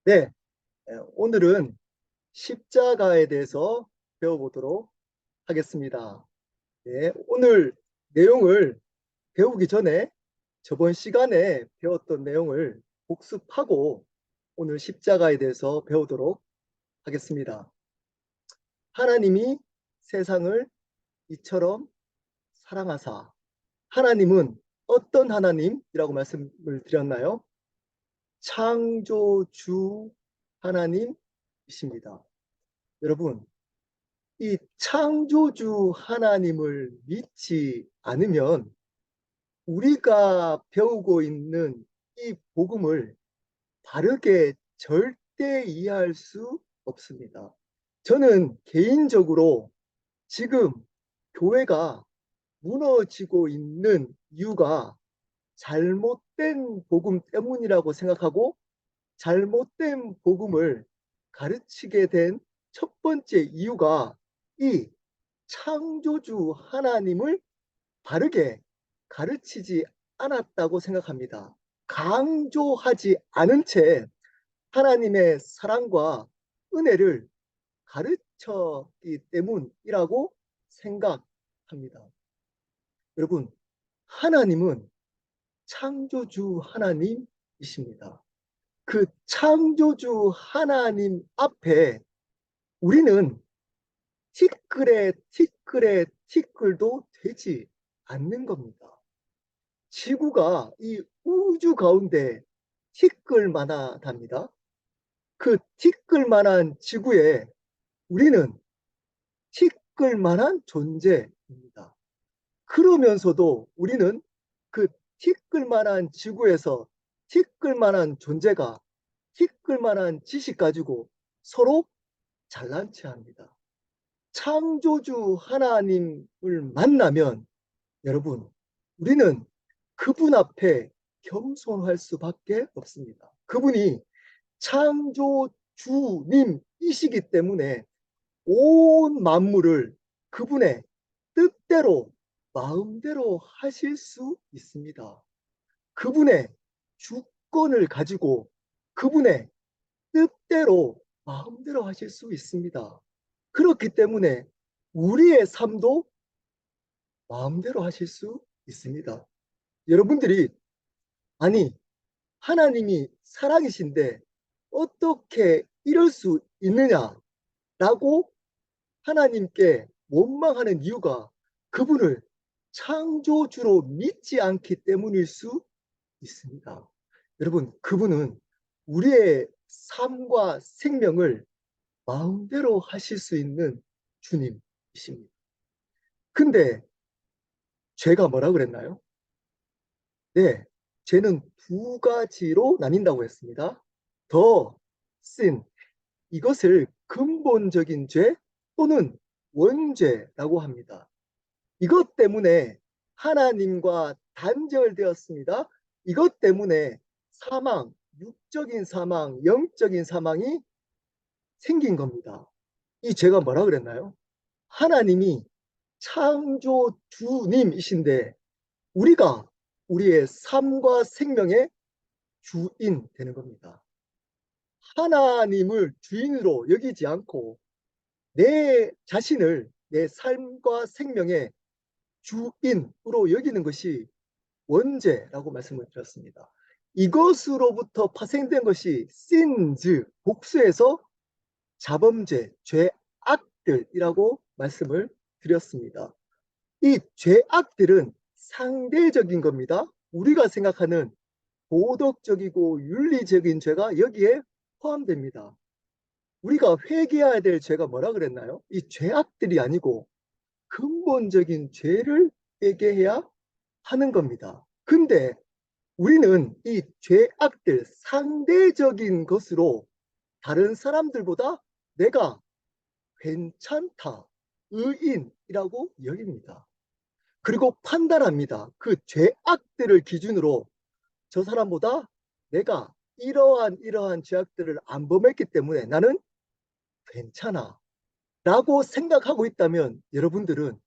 네, 오늘은 십자가에 대해서 배워보도록 하겠습니다. 네, 오늘 내용을 배우기 전에 저번 시간에 배웠던 내용을 복습하고 오늘 십자가에 대해서 배우도록 하겠습니다. 하나님이 세상을 이처럼 사랑하사. 하나님은 어떤 하나님이라고 말씀을 드렸나요? 창조주 하나님이십니다. 여러분, 이 창조주 하나님을 믿지 않으면 우리가 배우고 있는 이 복음을 바르게 절대 이해할 수 없습니다. 저는 개인적으로 지금 교회가 무너지고 있는 이유가 잘못된 복음 때문이라고 생각하고 잘못된 복음을 가르치게 된 첫 번째 이유가 이 창조주 하나님을 바르게 가르치지 않았다고 생각합니다. 강조하지 않은 채 하나님의 사랑과 은혜를 가르쳤기 때문이라고 생각합니다. 여러분, 하나님은 창조주 하나님이십니다. 그 창조주 하나님 앞에 우리는 티끌도 되지 않는 겁니다. 지구가 이 우주 가운데 티끌만하답니다. 그 티끌만한 지구에 우리는 티끌만한 존재입니다. 그러면서도 우리는 그 티끌만한 지구에서 티끌만한 존재가 티끌만한 지식 가지고 서로 잘난 체합니다. 창조주 하나님을 만나면 여러분, 우리는 그분 앞에 겸손할 수밖에 없습니다. 그분이 창조주님이시기 때문에 온 만물을 그분의 뜻대로 마음대로 하실 수 있습니다. 그분의 주권을 가지고 그분의 뜻대로 마음대로 하실 수 있습니다. 그렇기 때문에 우리의 삶도 마음대로 하실 수 있습니다. 여러분들이 아니 하나님이 사랑이신데 어떻게 이럴 수 있느냐라고 하나님께 원망하는 이유가 그분을 창조주로 믿지 않기 때문일 수 있습니다. 여러분, 그분은 우리의 삶과 생명을 마음대로 하실 수 있는 주님이십니다. 근데 죄가 뭐라 그랬나요? 네, 죄는 두 가지로 나뉜다고 했습니다. 더, sin, 이것을 근본적인 죄 또는 원죄라고 합니다. 이것 때문에 하나님과 단절되었습니다. 이것 때문에 사망, 육적인 사망, 영적인 사망이 생긴 겁니다. 이 죄가 뭐라 그랬나요? 하나님이 창조주님이신데 우리가 우리의 삶과 생명의 주인 되는 겁니다. 하나님을 주인으로 여기지 않고 내 자신을 내 삶과 생명의 주인으로 여기는 것이 원죄라고 말씀을 드렸습니다. 이것으로부터 파생된 것이 sins, 복수에서 자범죄, 죄악들이라고 말씀을 드렸습니다. 이 죄악들은 상대적인 겁니다. 우리가 생각하는 도덕적이고 윤리적인 죄가 여기에 포함됩니다. 우리가 회개해야 될 죄가 뭐라 그랬나요? 이 죄악들이 아니고 근본적인 죄를 회개해야 하는 겁니다. 근데 우리는 이 죄악들 상대적인 것으로 다른 사람들보다 내가 괜찮다, 의인이라고 여깁니다. 그리고 판단합니다. 그 죄악들을 기준으로 저 사람보다 내가 이러한 죄악들을 안 범했기 때문에 나는 괜찮아 라고 생각하고 있다면 여러분들은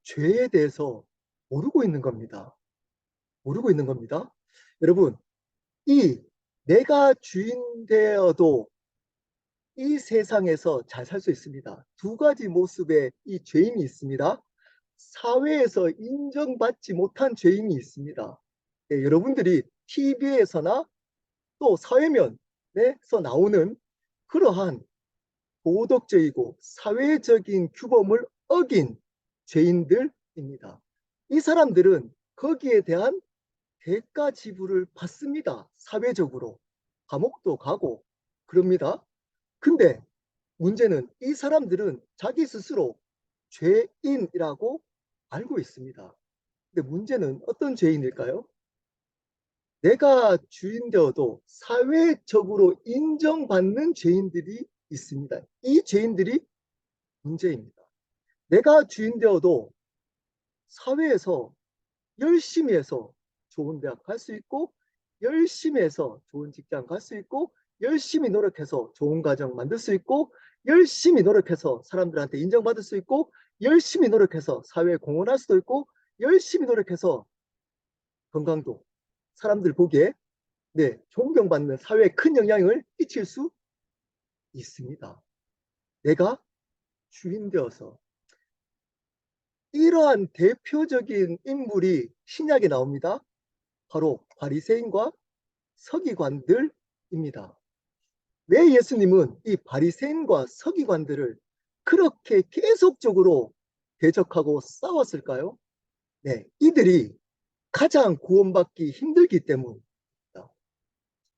죄에 대해서 모르고 있는 겁니다. 모르고 있는 겁니다. 여러분, 이 내가 주인 되어도 이 세상에서 잘 살 수 있습니다. 두 가지 모습의 이 죄인이 있습니다. 사회에서 인정받지 못한 죄인이 있습니다. 네, 여러분들이 TV에서나 또 사회면에서 나오는 그러한 도덕적이고 사회적인 규범을 어긴 죄인들입니다. 이 사람들은 거기에 대한 대가 지불을 받습니다. 사회적으로. 감옥도 가고 그럽니다. 근데 문제는 이 사람들은 자기 스스로 죄인이라고 알고 있습니다. 근데 문제는 어떤 죄인일까요? 내가 주인 되어도 사회적으로 인정받는 죄인들이 있습니다. 이 죄인들이 문제입니다. 내가 주인 되어도 사회에서 열심히 해서 좋은 대학 갈 수 있고, 열심히 해서 좋은 직장 갈 수 있고, 열심히 노력해서 좋은 가정 만들 수 있고, 열심히 노력해서 사람들한테 인정받을 수 있고, 열심히 노력해서 사회에 공헌할 수도 있고, 열심히 노력해서 건강도 사람들 보기에 존경받는 사회에 큰 영향을 끼칠 수 있습니다. 내가 주인 되어서. 이러한 대표적인 인물이 신약에 나옵니다. 바로 바리새인과 서기관들입니다. 왜 예수님은 이 바리새인과 서기관들을 그렇게 계속적으로 대적하고 싸웠을까요? 네, 이들이 가장 구원받기 힘들기 때문입니다.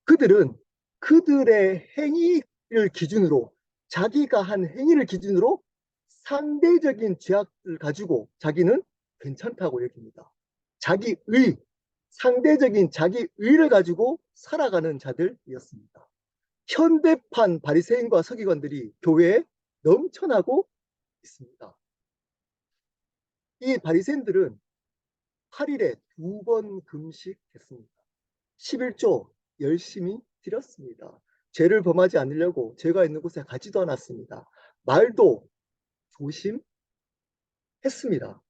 그들은 그들의 행위를 기준으로, 자기가 한 행위를 기준으로 상대적인 죄악을 가지고 자기는 괜찮다고 여깁니다. 자기의, 상대적인 자기의를 가지고 살아가는 자들이었습니다. 현대판 바리새인과 서기관들이 교회에 넘쳐나고 있습니다. 이 바리새인들은 8일에 2번 금식했습니다. 11조 열심히 드렸습니다. 죄를 범하지 않으려고 죄가 있는 곳에 가지도 않았습니다. 말도 조심했습니다.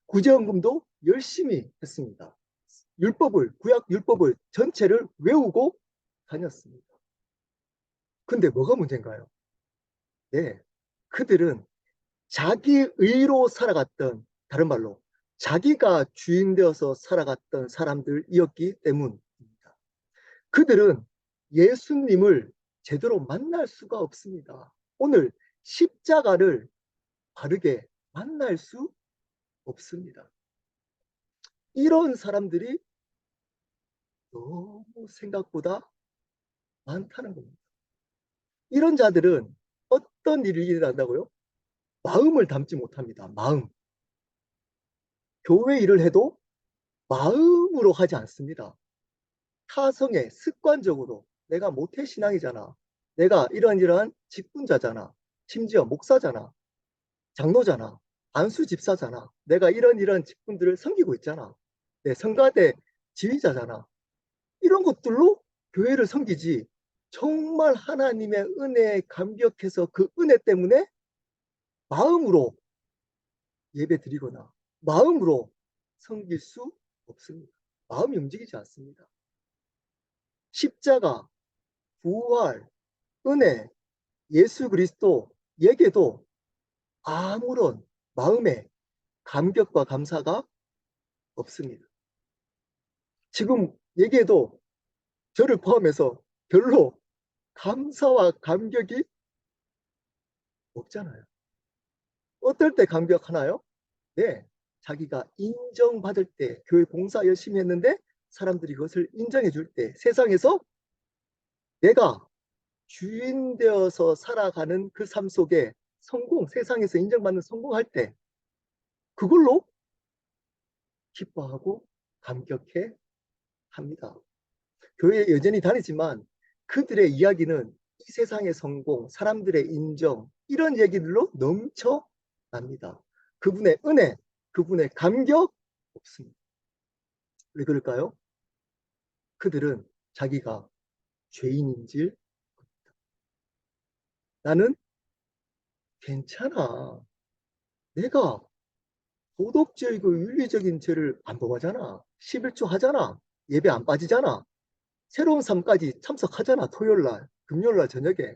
구제헌금도 열심히 했습니다. 구약 율법을 전체를 외우고 다녔습니다. 근데 뭐가 문제인가요? 네, 그들은 자기의로 살아갔던, 다른 말로 자기가 주인 되어서 살아갔던 사람들이었기 때문입니다. 그들은 예수님을 제대로 만날 수가 없습니다. 오늘 십자가를 바르게 만날 수 없습니다. 이런 사람들이 너무 생각보다 많다는 겁니다. 이런 자들은 어떤 일을 일어난다고요? 마음을 담지 못합니다. 마음. 교회 일을 해도 마음으로 하지 않습니다. 타성에 습관적으로 내가 모태신앙이잖아. 내가 이러한 직분자잖아. 심지어 목사잖아. 장로잖아. 안수 집사잖아. 내가 이런 직분들을 섬기고 있잖아. 내 성가대 지휘자잖아. 이런 것들로 교회를 섬기지, 정말 하나님의 은혜에 감격해서 그 은혜 때문에 마음으로 예배 드리거나 마음으로 섬길 수 없습니다. 마음이 움직이지 않습니다. 십자가, 부활, 은혜, 예수 그리스도에게도 아무런 마음의 감격과 감사가 없습니다. 지금 얘기해도 저를 포함해서 별로 감사와 감격이 없잖아요. 어떨 때 감격하나요? 네, 자기가 인정받을 때, 교회 봉사 열심히 했는데 사람들이 그것을 인정해 줄 때, 세상에서 내가 주인 되어서 살아가는 그 삶 속에 성공, 세상에서 인정받는 성공할 때 그걸로 기뻐하고 감격해 합니다. 교회에 여전히 다니지만 그들의 이야기는 이 세상의 성공, 사람들의 인정, 이런 얘기들로 넘쳐납니다. 그분의 은혜, 그분의 감격 없습니다. 왜 그럴까요? 그들은 자기가 죄인인 줄 겁니다. 나는 괜찮아. 내가 도덕적이고 윤리적인 죄를 안 범하잖아. 11조 하잖아. 예배 안 빠지잖아. 새로운 삶까지 참석하잖아. 토요일 날, 금요일 날 저녁에.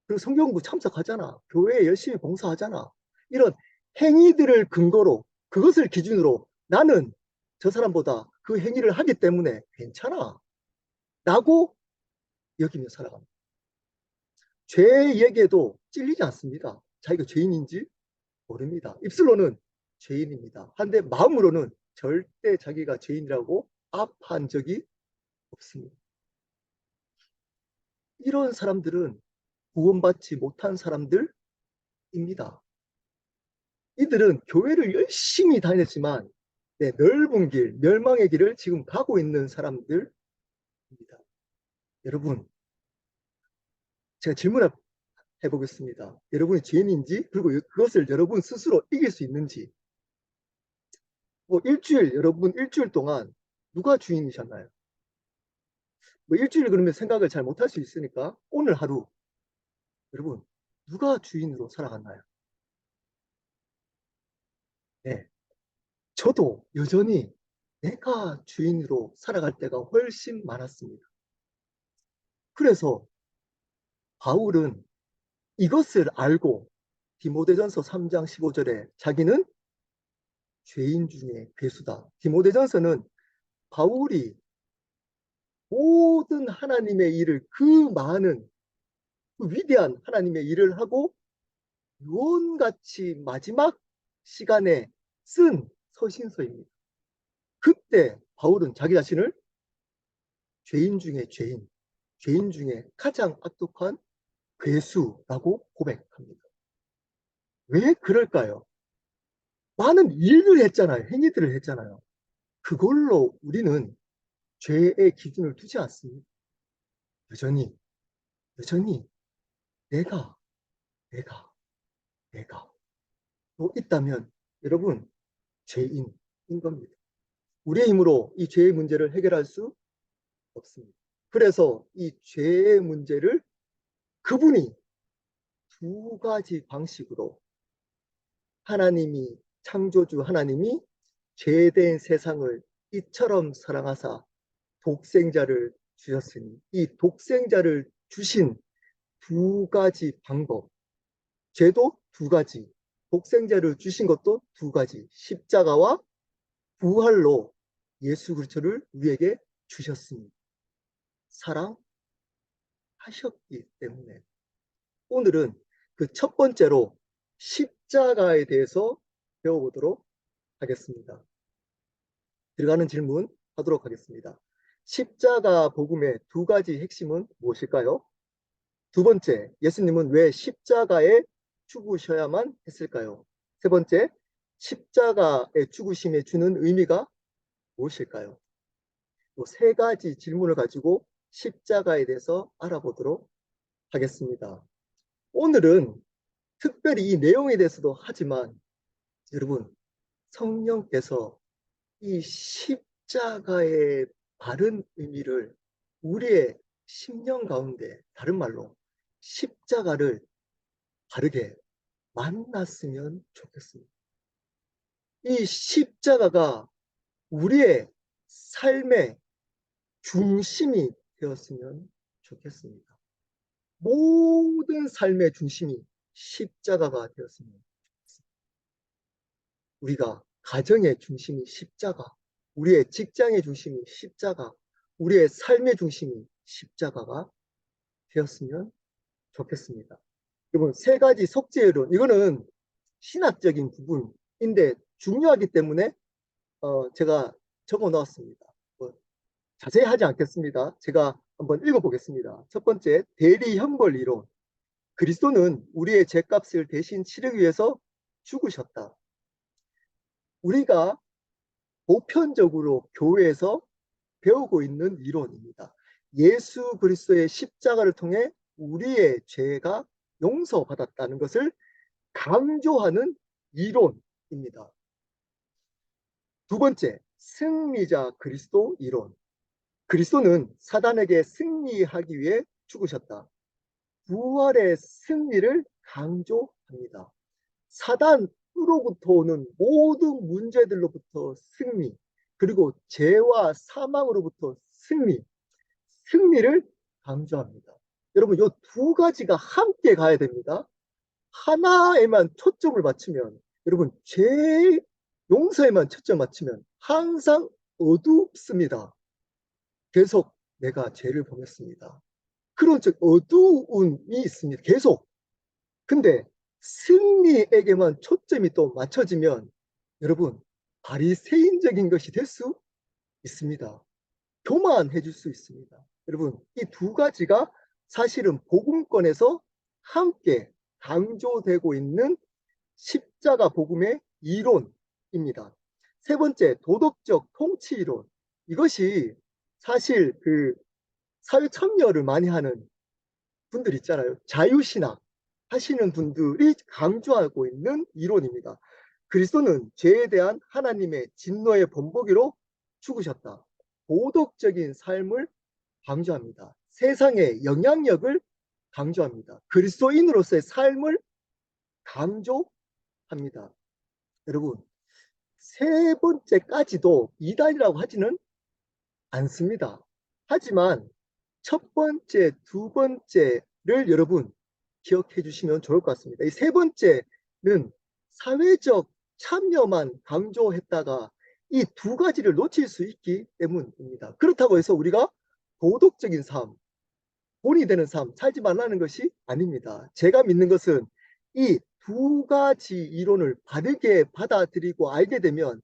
그리고 성경부 참석하잖아. 교회에 열심히 봉사하잖아. 이런 행위들을 근거로, 그것을 기준으로 나는 저 사람보다 그 행위를 하기 때문에 괜찮아 라고 여기며 살아갑니다. 죄에게도 찔리지 않습니다. 자기가 죄인인지 모릅니다. 입술로는 죄인입니다. 한데 마음으로는 절대 자기가 죄인이라고 압한 적이 없습니다. 이런 사람들은 구원받지 못한 사람들입니다. 이들은 교회를 열심히 다녔지만 네, 넓은 길, 멸망의 길을 지금 가고 있는 사람들입니다. 여러분, 제가 질문을 해보겠습니다. 여러분이 죄인인지, 그리고 그것을 여러분 스스로 이길 수 있는지. 여러분 일주일 동안 누가 주인이셨나요? 일주일 그러면 생각을 잘 못할 수 있으니까 오늘 하루, 여러분, 누가 주인으로 살아갔나요? 네. 저도 여전히 내가 주인으로 살아갈 때가 훨씬 많았습니다. 그래서 바울은 이것을 알고 디모데전서 3장 15절에 자기는 죄인 중에 괴수다. 디모데전서는 바울이 모든 하나님의 일을, 그 많은 그 위대한 하나님의 일을 하고 유언같이 마지막 시간에 쓴 서신서입니다. 그때 바울은 자기 자신을 죄인 중에 죄인, 죄인 중에 가장 악독한 괴수라고 고백합니다. 왜 그럴까요? 많은 일을 했잖아요. 행위들을 했잖아요. 그걸로 우리는 죄의 기준을 두지 않습니다. 여전히, 여전히 내가, 내가, 내가 또 있다면 여러분 죄인인 겁니다. 우리의 힘으로 이 죄의 문제를 해결할 수 없습니다. 그래서 이 죄의 문제를 그분이 두 가지 방식으로 하나님이, 창조주 하나님이 죄된 세상을 이처럼 사랑하사 독생자를 주셨으니 이 독생자를 주신 두 가지 방법, 죄도 두 가지, 독생자를 주신 것도 두 가지, 십자가와 부활로 예수 그리스도를 우리에게 주셨습니다. 사랑하셨기 때문에 오늘은 그 첫 번째로 십자가에 대해서 배워보도록 하겠습니다. 들어가는 질문 하도록 하겠습니다. 십자가 복음의 두 가지 핵심은 무엇일까요? 두 번째, 예수님은 왜 십자가에 죽으셔야만 했을까요? 세 번째, 십자가의 죽으심에 주는 의미가 무엇일까요? 세 가지 질문을 가지고 십자가에 대해서 알아보도록 하겠습니다. 오늘은 특별히 이 내용에 대해서도 하지만 여러분, 성령께서 이 십자가의 바른 의미를 우리의 심령 가운데, 다른 말로 십자가를 바르게 만났으면 좋겠습니다. 이 십자가가 우리의 삶의 중심이 되었으면 좋겠습니다. 모든 삶의 중심이 십자가가 되었으면 좋겠습니다. 우리가 가정의 중심이 십자가, 우리의 직장의 중심이 십자가, 우리의 삶의 중심이 십자가가 되었으면 좋겠습니다. 여러분, 세 가지 속죄론, 이거는 신학적인 부분인데 중요하기 때문에 제가 적어 놓았습니다. 자세히 하지 않겠습니다. 제가 한번 읽어보겠습니다. 첫 번째, 대리형벌 이론. 그리스도는 우리의 죄값을 대신 치르기 위해서 죽으셨다. 우리가 보편적으로 교회에서 배우고 있는 이론입니다. 예수 그리스도의 십자가를 통해 우리의 죄가 용서받았다는 것을 강조하는 이론입니다. 두 번째, 승리자 그리스도 이론. 그리스도는 사단에게 승리하기 위해 죽으셨다. 부활의 승리를 강조합니다. 사단으로부터 오는 모든 문제들로부터 승리, 그리고 죄와 사망으로부터 승리, 승리를 강조합니다. 여러분, 이 두 가지가 함께 가야 됩니다. 하나에만 초점을 맞추면, 여러분, 죄 용서에만 초점 맞추면 항상 어둡습니다. 계속 내가 죄를 범했습니다. 그런 즉 어두움이 있습니다. 계속. 근데 승리에게만 초점이 또 맞춰지면 여러분, 바리새인적인 것이 될 수 있습니다. 교만해 줄 수 있습니다. 여러분, 이 두 가지가 사실은 복음권에서 함께 강조되고 있는 십자가 복음의 이론입니다. 세 번째, 도덕적 통치 이론. 이것이 사실 그 사회 참여를 많이 하는 분들 있잖아요. 자유신학 하시는 분들이 강조하고 있는 이론입니다. 그리스도는 죄에 대한 하나님의 진노의 본보기로 죽으셨다. 도덕적인 삶을 강조합니다. 세상의 영향력을 강조합니다. 그리스도인으로서의 삶을 강조합니다. 여러분, 세 번째까지도 이단이라고 하지는 않습니다. 하지만 첫 번째, 두 번째를 여러분 기억해 주시면 좋을 것 같습니다. 이 세 번째는 사회적 참여만 강조했다가 이 두 가지를 놓칠 수 있기 때문입니다. 그렇다고 해서 우리가 도덕적인 삶, 본이 되는 삶 살지 말라는 것이 아닙니다. 제가 믿는 것은 이 두 가지 이론을 바르게 받아들이고 알게 되면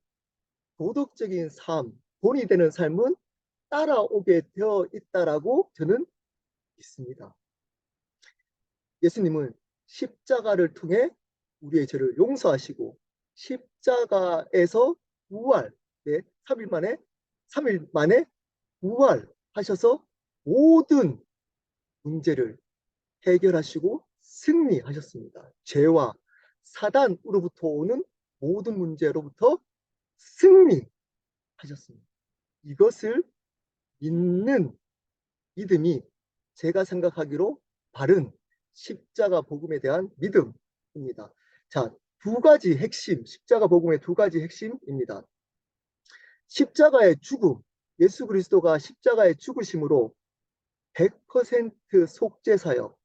도덕적인 삶, 본이 되는 삶은 따라오게 되어 있다라고 저는 믿습니다. 예수님은 십자가를 통해 우리의 죄를 용서하시고 십자가에서 부활, 네, 3일 만에 부활하셔서 모든 문제를 해결하시고 승리하셨습니다. 죄와 사단으로부터 오는 모든 문제로부터 승리하셨습니다. 이것을 믿는 믿음이 제가 생각하기로 바른 십자가 복음에 대한 믿음입니다. 자, 두 가지 핵심, 십자가 복음의 두 가지 핵심입니다. 십자가의 죽음, 예수 그리스도가 십자가의 죽으심으로 100% 속죄사역,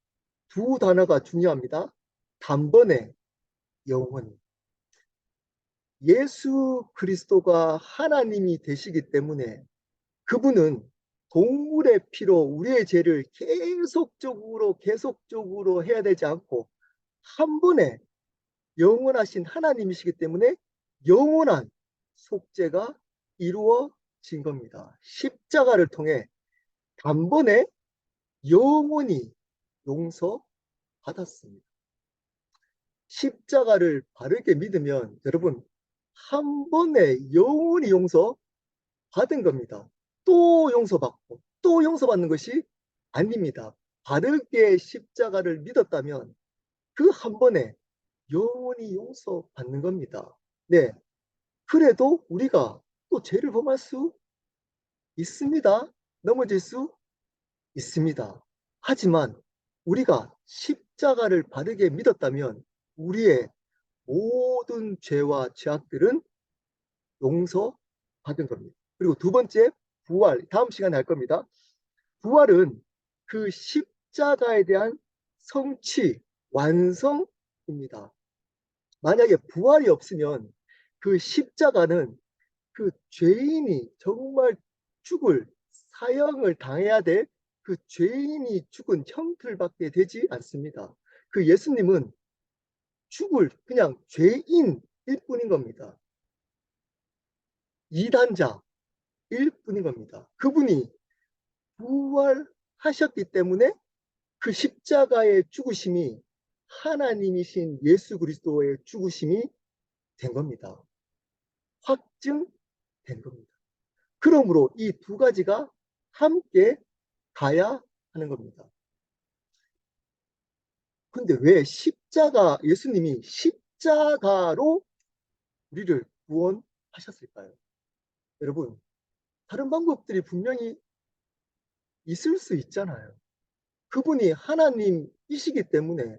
두 단어가 중요합니다. 단번에 영원히. 예수 그리스도가 하나님이 되시기 때문에 그분은 동물의 피로 우리의 죄를 계속적으로 해야 되지 않고 한 번에 영원하신 하나님이시기 때문에 영원한 속죄가 이루어진 겁니다. 십자가를 통해 단번에 영원히 용서받았습니다. 십자가를 바르게 믿으면 여러분 한 번에 영원히 용서받은 겁니다. 또 용서받고 또 용서받는 것이 아닙니다. 바르게 십자가를 믿었다면 그 한 번에 영원히 용서받는 겁니다. 네. 그래도 우리가 또 죄를 범할 수 있습니다. 넘어질 수 있습니다. 하지만 우리가 십자가를 바르게 믿었다면 우리의 모든 죄와 죄악들은 용서받은 겁니다. 그리고 두 번째, 부활. 다음 시간에 할 겁니다. 부활은 그 십자가에 대한 성취, 완성입니다. 만약에 부활이 없으면 그 십자가는 그 죄인이 정말 죽을 사형을 당해야 될 그 죄인이 죽은 형틀밖에 되지 않습니다. 그 예수님은 죽을 그냥 죄인일 뿐인 겁니다. 이단자일 뿐인 겁니다. 그분이 부활하셨기 때문에 그 십자가의 죽으심이 하나님이신 예수 그리스도의 죽으심이 된 겁니다. 확증된 겁니다. 그러므로 이 두 가지가 함께 가야 하는 겁니다. 근데 왜 예수님이 십자가로 우리를 구원하셨을까요? 여러분, 다른 방법들이 분명히 있을 수 있잖아요. 그분이 하나님이시기 때문에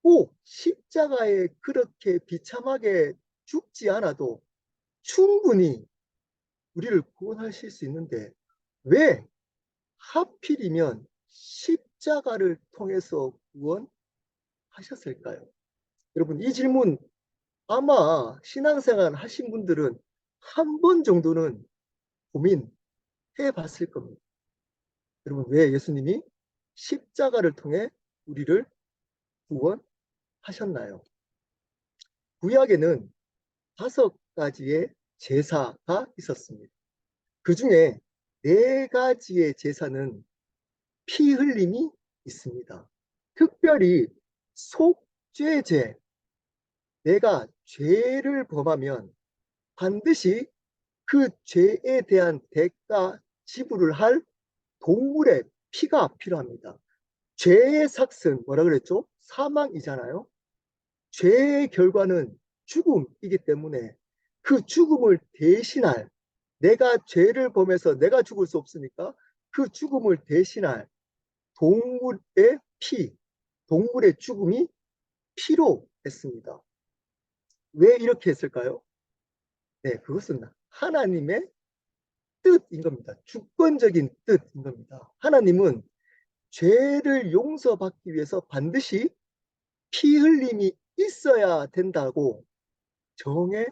꼭 십자가에 그렇게 비참하게 죽지 않아도 충분히 우리를 구원하실 수 있는데 왜 하필이면 십자가를 통해서 구원하셨을까요? 여러분, 이 질문 아마 신앙생활 하신 분들은 한 번 정도는 고민해 봤을 겁니다. 여러분, 왜 예수님이 십자가를 통해 우리를 구원하셨나요? 구약에는 5가지의 제사가 있었습니다. 그 중에 4가지의 제사는 피 흘림이 있습니다. 특별히 속죄제, 내가 죄를 범하면 반드시 그 죄에 대한 대가 지불을 할 동물의 피가 필요합니다. 죄의 삭은 뭐라 그랬죠? 사망이잖아요. 죄의 결과는 죽음이기 때문에 그 죽음을 대신할, 내가 죄를 범해서 내가 죽을 수 없으니까 그 죽음을 대신할 동물의 피, 동물의 죽음이 필요했습니다. 왜 이렇게 했을까요? 네, 그것은 하나님의 뜻인 겁니다. 주권적인 뜻인 겁니다. 하나님은 죄를 용서받기 위해서 반드시 피 흘림이 있어야 된다고 정해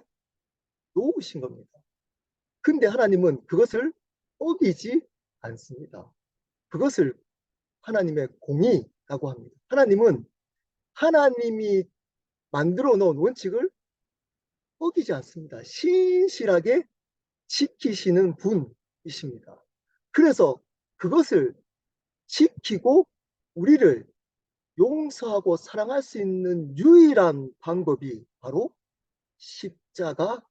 놓으신 겁니다. 근데 하나님은 그것을 어기지 않습니다. 그것을 하나님의 공의라고 합니다. 하나님은 하나님이 만들어 놓은 원칙을 어기지 않습니다. 신실하게 지키시는 분이십니다. 그래서 그것을 지키고 우리를 용서하고 사랑할 수 있는 유일한 방법이 바로 십자가입니다.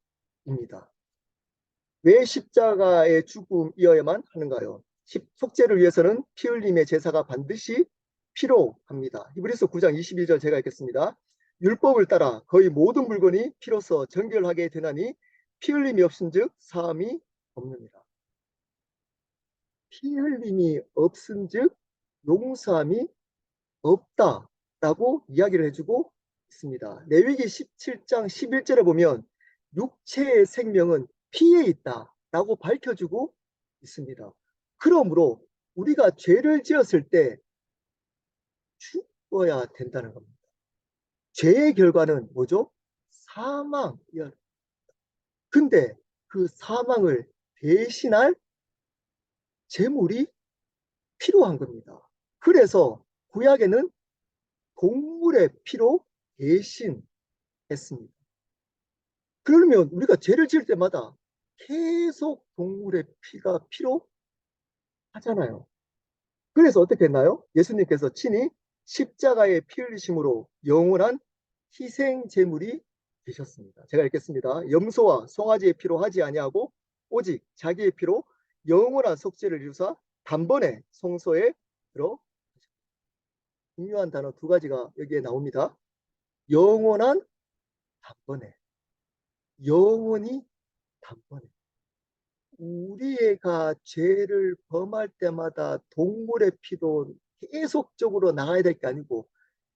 왜 십자가의 죽음이어야만 하는가요? 속죄를 위해서는 피 흘림의 제사가 반드시 필요합니다. 히브리서 9장 21절 제가 읽겠습니다. 율법을 따라 거의 모든 물건이 피로써 정결하게 되나니 피 흘림이 없은즉 사함이 없느니라. 피 흘림이 없은즉 용서함이 없다라고 이야기를 해주고 있습니다. 레위기 17장 11절에 보면 육체의 생명은 피에 있다라고 밝혀주고 있습니다. 그러므로 우리가 죄를 지었을 때 죽어야 된다는 겁니다. 죄의 결과는 뭐죠? 사망이야. 근데 그 사망을 대신할 제물이 필요한 겁니다. 그래서 구약에는 동물의 피로 대신했습니다. 그러면 우리가 죄를 지을 때마다 계속 동물의 피가 필요하잖아요. 그래서 어떻게 했나요? 예수님께서 친히 십자가의 피 흘리심으로 영원한 희생 제물이 되셨습니다. 제가 읽겠습니다. 염소와 송아지의 피로 하지 아니하고 오직 자기의 피로 영원한 속죄를 이루사 단번에 성소에 들어. 중요한 단어 2가지가 여기에 나옵니다. 영원한 단번에, 영원히 단번에. 우리가 죄를 범할 때마다 동물의 피도 계속적으로 나가야 될 게 아니고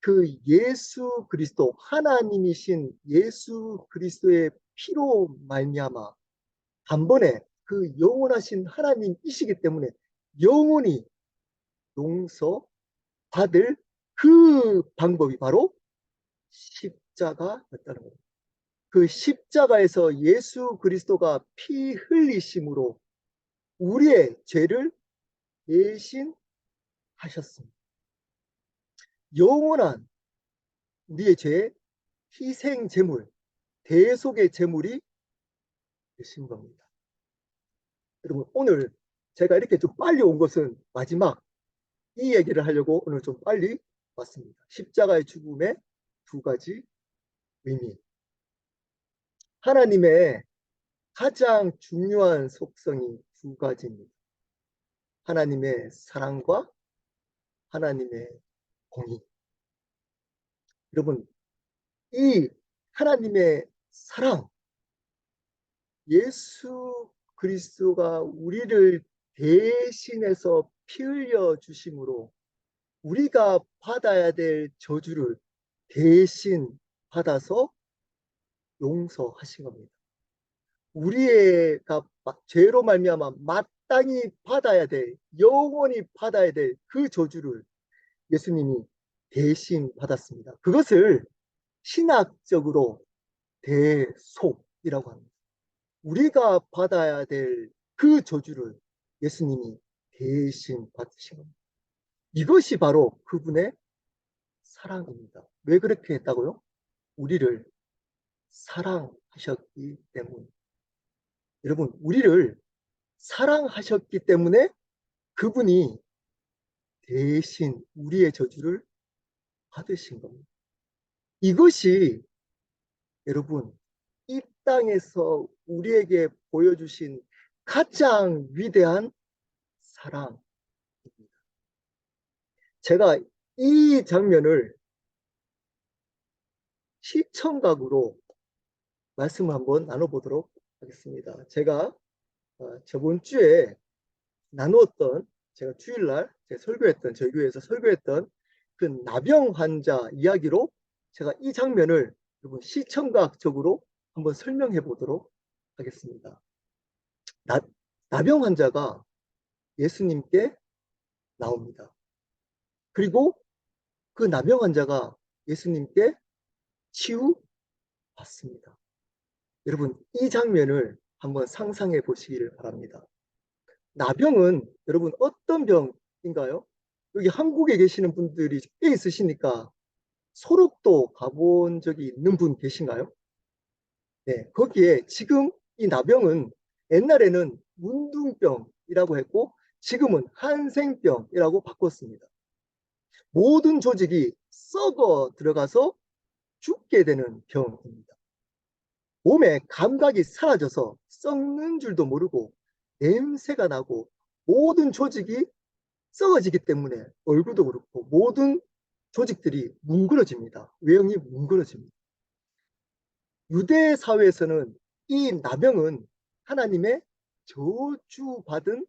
그 예수 그리스도, 하나님이신 예수 그리스도의 피로 말미암아 단번에 그 영원하신 하나님이시기 때문에 영원히 용서받을 그 방법이 바로 십자가였다는 겁니다. 그 십자가에서 예수 그리스도가 피 흘리심으로 우리의 죄를 대신하셨습니다. 영원한 우리의 죄의 희생 제물, 대속의 제물이 되신 겁니다. 여러분, 오늘 제가 이렇게 좀 빨리 온 것은 마지막 이 얘기를 하려고 오늘 좀 빨리 왔습니다. 십자가의 죽음의 2가지 의미. 하나님의 가장 중요한 속성이 2가지입니다. 하나님의 사랑과 하나님의 공의. 여러분, 이 하나님의 사랑, 예수 그리스도가 우리를 대신해서 피 흘려 주심으로 우리가 받아야 될 저주를 대신 받아서 용서하신 겁니다. 우리가 죄로 말미암아 마땅히 받아야 될, 영원히 받아야 될 그 저주를 예수님이 대신 받았습니다. 그것을 신학적으로 대속이라고 합니다. 우리가 받아야 될 그 저주를 예수님이 대신 받으신 겁니다. 이것이 바로 그분의 사랑입니다. 왜 그렇게 했다고요? 우리를 사랑하셨기 때문. 여러분, 우리를 사랑하셨기 때문에 그분이 대신 우리의 저주를 받으신 겁니다. 이것이 여러분, 이 땅에서 우리에게 보여주신 가장 위대한 사랑입니다. 제가 이 장면을 시청각으로 말씀을 한번 나눠보도록 하겠습니다. 제가 저번 주에 나누었던, 제가 주일날 제가 설교했던, 저희 교회에서 설교했던 그 나병 환자 이야기로 제가 이 장면을 여러분 시청각적으로 한번 설명해 보도록 하겠습니다. 나병 환자가 예수님께 나옵니다. 그리고 그 나병 환자가 예수님께 치유받습니다. 여러분, 이 장면을 한번 상상해 보시기를 바랍니다. 나병은 여러분 어떤 병인가요? 여기 한국에 계시는 분들이 꽤 있으시니까 소록도 가본 적이 있는 분 계신가요? 네, 거기에 지금 이 나병은 옛날에는 문둥병이라고 했고 지금은 한생병이라고 바꿨습니다. 모든 조직이 썩어 들어가서 죽게 되는 병입니다. 몸에 감각이 사라져서 썩는 줄도 모르고 냄새가 나고 모든 조직이 썩어지기 때문에 얼굴도 그렇고 모든 조직들이 뭉그러집니다. 외형이 뭉그러집니다. 유대 사회에서는 이 나병은 하나님의 저주받은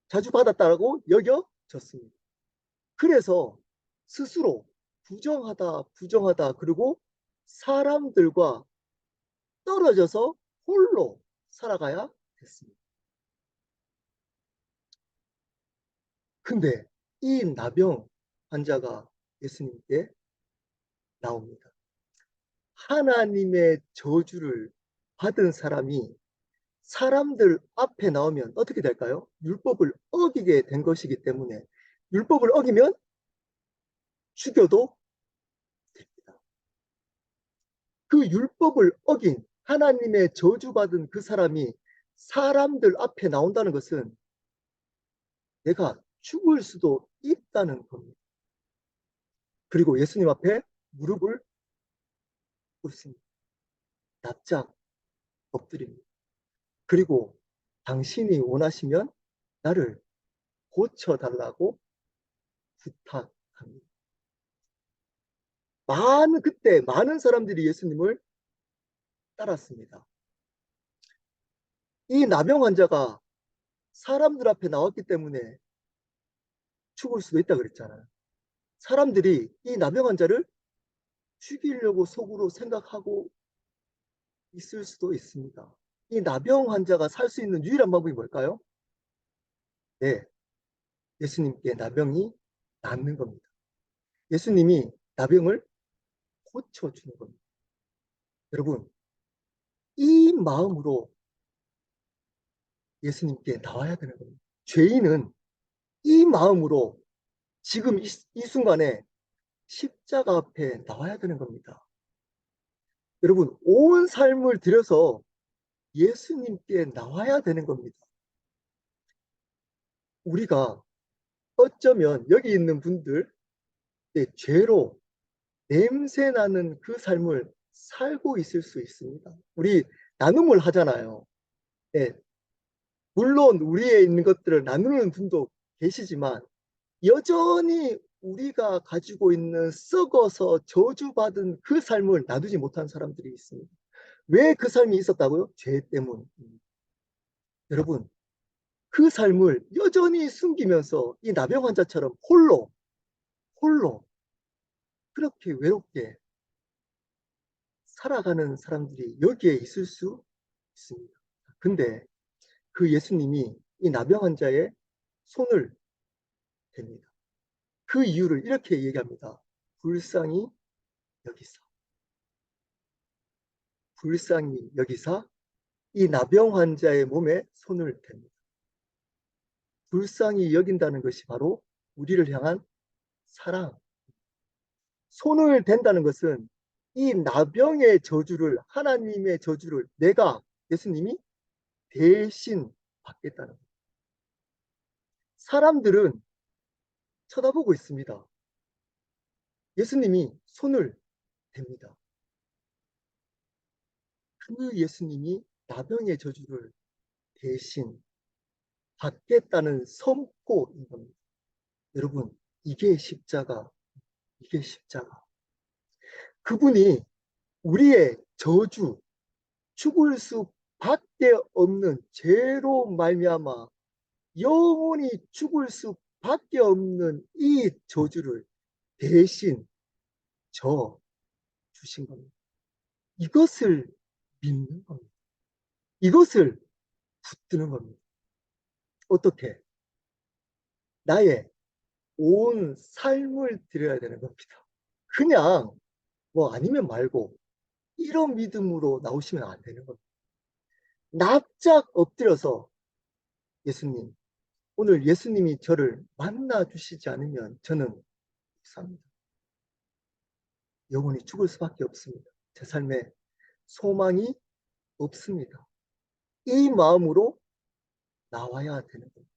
자주받았다라고 여겨졌습니다. 그래서 스스로 부정하다 그리고 사람들과 떨어져서 홀로 살아가야 됐습니다. 근데 이 나병 환자가 예수님께 나옵니다. 하나님의 저주를 받은 사람이 사람들 앞에 나오면 어떻게 될까요? 율법을 어기게 된 것이기 때문에 율법을 어기면 죽여도 됩니다. 그 율법을 어긴 하나님의 저주받은 그 사람이 사람들 앞에 나온다는 것은 내가 죽을 수도 있다는 겁니다. 그리고 예수님 앞에 무릎을 꿇습니다. 납작 엎드립니다. 그리고 당신이 원하시면 나를 고쳐달라고 부탁합니다. 그때 많은 사람들이 예수님을 따랐습니다. 이 나병 환자가 사람들 앞에 나왔기 때문에 죽을 수도 있다 그랬잖아요. 사람들이 이 나병 환자를 죽이려고 속으로 생각하고 있을 수도 있습니다. 이 나병 환자가 살 수 있는 유일한 방법이 뭘까요? 네, 예수님께 나병이 낫는 겁니다. 예수님이 나병을 고쳐주는 겁니다. 여러분, 이 마음으로 예수님께 나와야 되는 겁니다. 죄인은 이 마음으로 지금 이 순간에 십자가 앞에 나와야 되는 겁니다. 여러분, 온 삶을 들여서 예수님께 나와야 되는 겁니다. 우리가 어쩌면 여기 있는 분들 죄로 냄새나는 그 삶을 살고 있을 수 있습니다. 우리 나눔을 하잖아요. 네, 물론 우리에 있는 것들을 나누는 분도 계시지만 여전히 우리가 가지고 있는 썩어서 저주받은 그 삶을 나누지 못한 사람들이 있습니다. 왜 그 삶이 있었다고요? 죄 때문입니다. 여러분, 그 삶을 여전히 숨기면서 이 나병 환자처럼 홀로 그렇게 외롭게 살아가는 사람들이 여기에 있을 수 있습니다. 근데 그 예수님이 이 나병 환자의 손을 댑니다. 그 이유를 이렇게 얘기합니다. 불쌍히 여기사. 불쌍히 여기사 이 나병 환자의 몸에 손을 댑니다. 불쌍히 여긴다는 것이 바로 우리를 향한 사랑. 손을 댄다는 것은 이 나병의 저주를, 하나님의 저주를 내가, 예수님이 대신 받겠다는 거예요. 사람들은 쳐다보고 있습니다. 예수님이 손을 댑니다. 그 예수님이 나병의 저주를 대신 받겠다는 선포인 겁니다. 여러분, 이게 십자가, 이게 십자가. 그분이 우리의 저주, 죽을 수밖에 없는 죄로 말미암아 영원히 죽을 수밖에 없는 이 저주를 대신 져 주신 겁니다. 이것을 믿는 겁니다. 이것을 붙드는 겁니다. 어떻게? 나의 온 삶을 드려야 되는 겁니다. 그냥 뭐 아니면 말고 이런 믿음으로 나오시면 안 되는 겁니다. 납작 엎드려서 예수님, 오늘 예수님이 저를 만나 주시지 않으면 저는 삽니다. 영원히 죽을 수밖에 없습니다. 제 삶에 소망이 없습니다. 이 마음으로 나와야 되는 겁니다.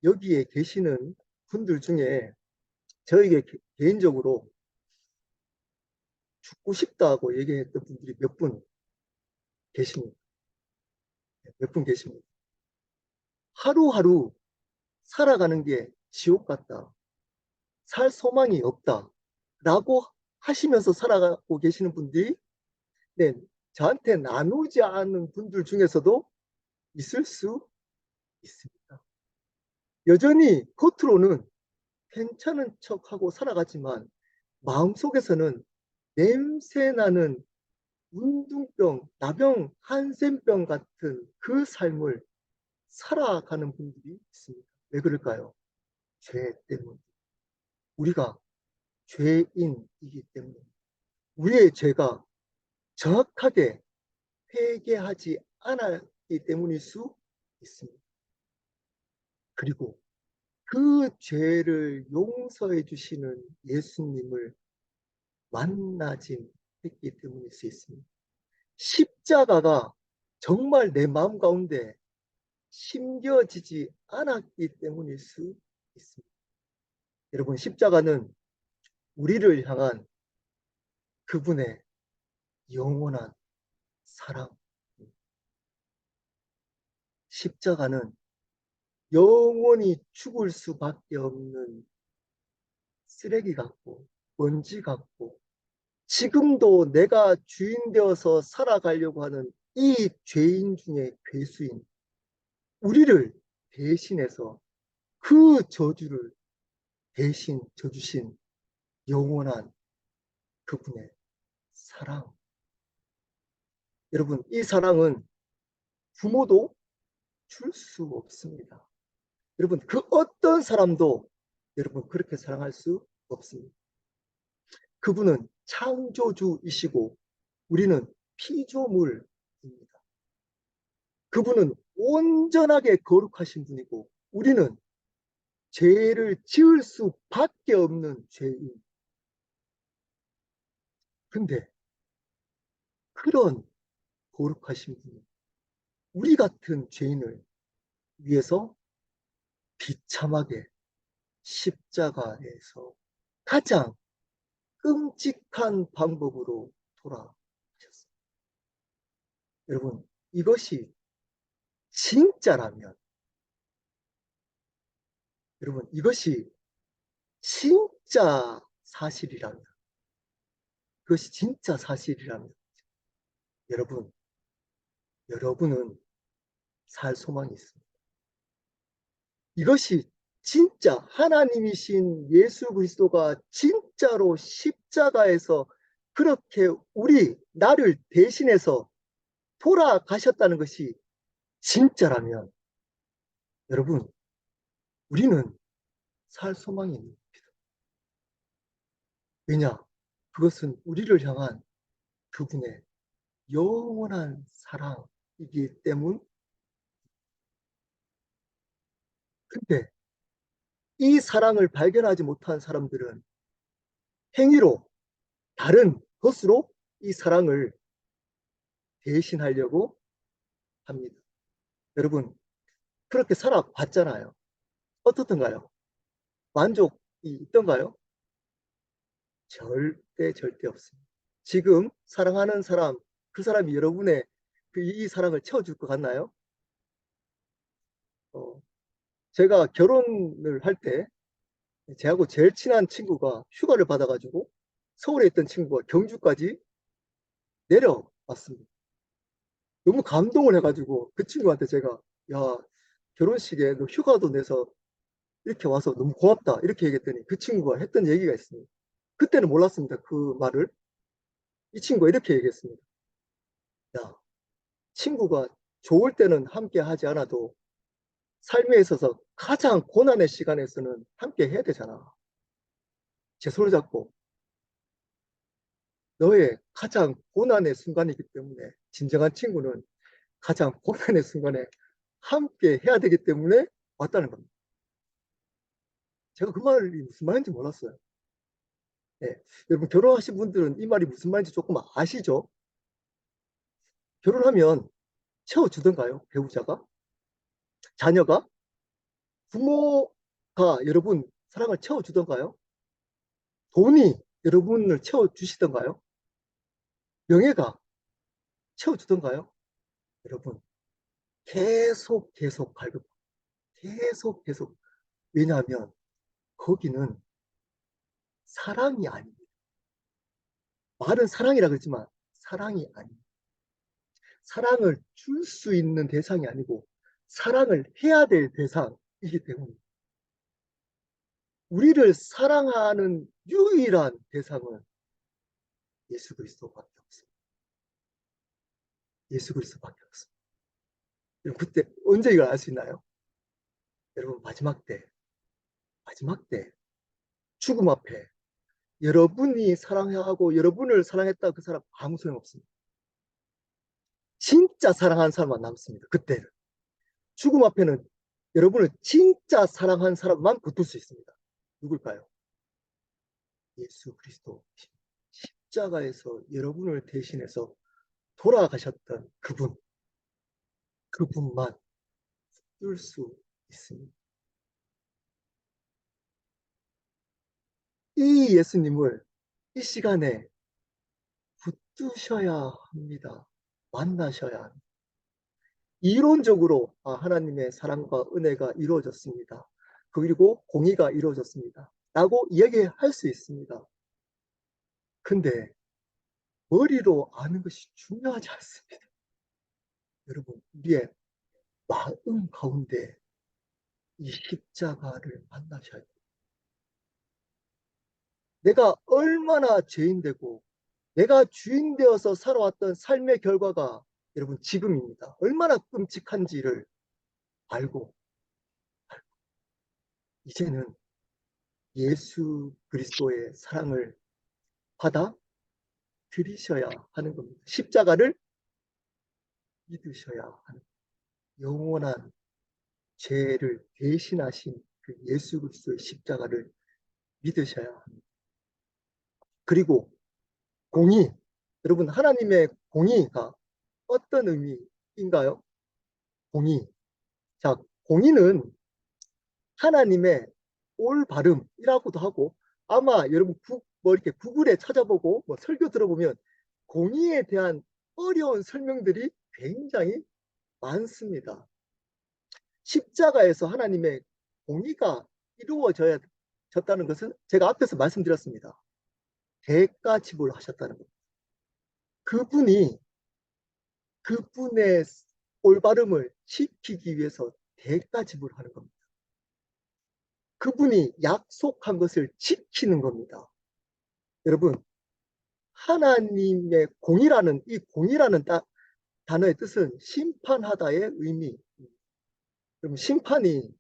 여기에 계시는 분들 중에 저에게 개인적으로 죽고 싶다고 얘기했던 분들이 몇 분 계십니다. 몇 분 계십니다. 하루하루 살아가는 게 지옥 같다. 살 소망이 없다. 라고 하시면서 살아가고 계시는 분들이 네, 저한테 나누지 않은 분들 중에서도 있을 수 있습니다. 여전히 겉으로는 괜찮은 척하고 살아가지만 마음속에서는 냄새나는 운둥병, 나병, 한센병 같은 그 삶을 살아가는 분들이 있습니다. 왜 그럴까요? 죄 때문. 우리가 죄인이기 때문에 우리의 죄가 정확하게 회개하지 않았기 때문일 수 있습니다. 그리고 그 죄를 용서해 주시는 예수님을 만나진 했기 때문일 수 있습니다. 십자가가 정말 내 마음 가운데 심겨지지 않았기 때문일 수 있습니다. 여러분, 십자가는 우리를 향한 그분의 영원한 사랑. 십자가는 영원히 죽을 수밖에 없는 쓰레기 같고 먼지 같고 지금도 내가 주인 되어서 살아가려고 하는 이 죄인 중에 괴수인 우리를 대신해서 그 저주를 대신 져주신 영원한 그분의 사랑. 여러분, 이 사랑은 부모도 줄 수 없습니다. 여러분, 그 어떤 사람도 여러분 그렇게 사랑할 수 없습니다. 그분은 창조주이시고 우리는 피조물입니다. 그분은 온전하게 거룩하신 분이고 우리는 죄를 지을 수밖에 없는 죄인. 근데 그런 거룩하신 분이 우리 같은 죄인을 위해서 비참하게 십자가에서 가장 끔찍한 방법으로 돌아가셨습니다. 여러분, 이것이 진짜라면, 여러분, 이것이 진짜 사실이라면, 그것이 진짜 사실이라면, 여러분, 여러분은 살 소망이 있습니다. 이것이 진짜 하나님이신 예수 그리스도가 진짜로 십자가에서 그렇게 나를 대신해서 돌아가셨다는 것이 진짜라면 여러분, 우리는 살 소망이 있는 겁니다. 왜냐? 그것은 우리를 향한 그분의 영원한 사랑이기 때문. 근데 이 사랑을 발견하지 못한 사람들은 행위로, 다른 것으로 이 사랑을 대신하려고 합니다. 여러분, 그렇게 살아봤잖아요. 어떻던가요? 만족이 있던가요? 절대 없습니다. 지금 사랑하는 사람, 그 사람이 여러분의 이 사랑을 채워줄 것 같나요? 어, 제가 결혼을 할 때, 제하고 제일 친한 친구가 휴가를 받아가지고 서울에 있던 친구가 경주까지 내려왔습니다. 너무 감동을 해가지고 그 친구한테 제가, 야, 결혼식에 너 휴가도 내서 이렇게 와서 너무 고맙다. 이렇게 얘기했더니 그 친구가 했던 얘기가 있습니다. 그때는 몰랐습니다. 그 말을. 이 친구가 이렇게 얘기했습니다. 야, 친구가 좋을 때는 함께 하지 않아도 삶에 있어서 가장 고난의 시간에서는 함께 해야 되잖아. 제 손을 잡고 너의 가장 고난의 순간이기 때문에 진정한 친구는 가장 고난의 순간에 함께 해야 되기 때문에 왔다는 겁니다. 제가 그 말이 무슨 말인지 몰랐어요. 네. 여러분 결혼하신 분들은 이 말이 무슨 말인지 조금 아시죠? 결혼하면 채워주던가요? 배우자가? 자녀가? 부모가 여러분 사랑을 채워주던가요? 돈이 여러분을 채워주시던가요? 명예가 채워주던가요? 여러분 계속 발급, 계속. 왜냐하면 거기는 사랑이 아닙니다. 말은 사랑이라 그러지만 사랑이 아닙니다. 사랑을 줄 수 있는 대상이 아니고 사랑을 해야 될 대상이기 때문에 우리를 사랑하는 유일한 대상은 예수 그리스도밖에 없습니다. 예수 그리스도밖에 없습니다. 여러분 그때 언제 이걸 알 수 있나요? 여러분 마지막 때 죽음 앞에 여러분이 사랑하고 여러분을 사랑했다 그 사람 아무 소용없습니다. 진짜 사랑하는 사람만 남습니다. 그때는. 죽음 앞에는 여러분을 진짜 사랑한 사람만 붙을 수 있습니다. 누굴까요? 예수 그리스도. 십자가에서 여러분을 대신해서 돌아가셨던 그분만 붙을 수 있습니다. 이 예수님을 이 시간에 붙드셔야 합니다. 만나셔야 합니다. 이론적으로 하나님의 사랑과 은혜가 이루어졌습니다. 그리고 공의가 이루어졌습니다. 라고 이야기할 수 있습니다. 근데 머리로 아는 것이 중요하지 않습니다. 여러분, 우리의 마음 가운데 이 십자가를 만나셔야 돼요. 내가 얼마나 죄인되고 내가 주인 되어서 살아왔던 삶의 결과가 여러분 지금입니다. 얼마나 끔찍한지를 알고 이제는 예수 그리스도의 사랑을 받아 들이셔야 하는 겁니다. 십자가를 믿으셔야 하는 영원한 죄를 대신하신 그 예수 그리스도의 십자가를 믿으셔야 합니다. 그리고 공의, 여러분 하나님의 공의가 어떤 의미인가요? 공의. 자, 공의는 하나님의 올바름이라고도 하고 아마 여러분 뭐 이렇게 구글에 찾아보고 뭐 설교 들어보면 공의에 대한 어려운 설명들이 굉장히 많습니다. 십자가에서 하나님의 공의가 이루어져야 졌다는 것은 제가 앞에서 말씀드렸습니다. 대가 지불을 하셨다는 겁니다. 그분의 올바름을 지키기 위해서 대가 지불을 하는 겁니다. 그분이 약속한 것을 지키는 겁니다. 여러분, 하나님의 공이라는 이 공이라는 단어의 뜻은 심판하다의 의미. 그럼 심판이